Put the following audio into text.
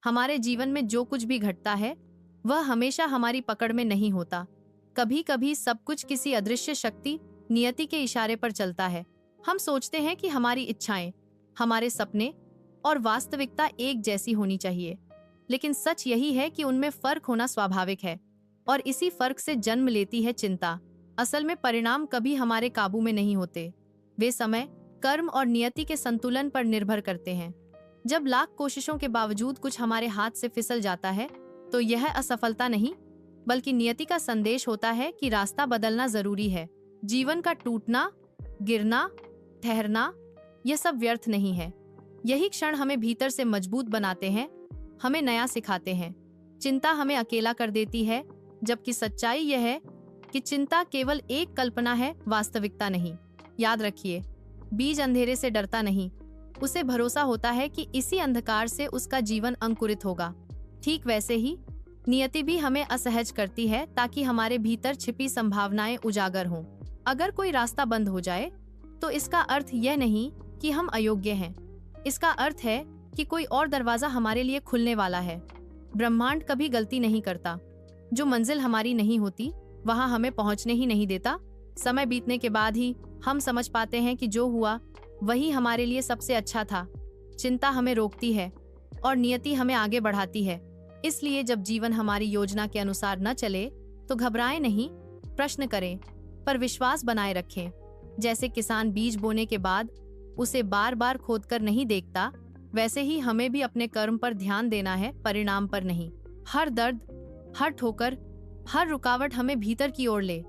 हमारे जीवन में जो कुछ भी घटता है वह हमेशा हमारी पकड़ में नहीं होता। कभी कभी सब कुछ किसी अदृश्य शक्ति, नियति के इशारे पर चलता है। हम सोचते हैं कि हमारी इच्छाएं, हमारे सपने और वास्तविकता एक जैसी होनी चाहिए, लेकिन सच यही है कि उनमें फर्क होना स्वाभाविक है और इसी फर्क से जन्म लेती है चिंता। असल में परिणाम कभी हमारे काबू में नहीं होते। वे समय, कर्म और नियति के संतुलन पर निर्भर करते हैं। जब लाख कोशिशों के बावजूद कुछ हमारे हाथ से फिसल जाता है तो यह असफलता नहीं बल्कि नियति का संदेश होता है कि रास्ता बदलना जरूरी है। जीवन का टूटना, गिरना, ठहरना, यह सब व्यर्थ नहीं है। यही क्षण हमें भीतर से मजबूत बनाते हैं, हमें नया सिखाते हैं। चिंता हमें अकेला कर देती है, जबकि सच्चाई यह है कि चिंता केवल एक कल्पना है, वास्तविकता नहीं। याद रखिए, बीज अंधेरे से डरता नहीं, उसे भरोसा होता है कि इसी अंधकार से उसका जीवन अंकुरित होगा। ठीक वैसे ही नियति भी हमें असहज करती है ताकि हमारे भीतर छिपी संभावनाएं उजागर हों। अगर कोई रास्ता बंद हो जाए तो इसका अर्थ यह नहीं कि हम अयोग्य हैं। इसका अर्थ है कि कोई और दरवाजा हमारे लिए खुलने वाला है। ब्रह्मांड कभी गलती नहीं करता। जो मंजिल हमारी नहीं होती वहां हमें पहुंचने ही नहीं देता। समय बीतने के बाद ही हम समझ पाते हैं कि जो हुआ वही हमारे लिए सबसे अच्छा था। चिंता हमें रोकती है और नियति हमें आगे बढ़ाती है। इसलिए जब जीवन हमारी योजना के अनुसार न चले तो घबराएं नहीं, प्रश्न करें, पर विश्वास बनाए रखें। जैसे किसान बीज बोने के बाद उसे बार बार खोदकर नहीं देखता, वैसे ही हमें भी अपने कर्म पर ध्यान देना है, परिणाम पर नहीं। हर दर्द, हर ठोकर, हर रुकावट हमें भीतर की ओर ले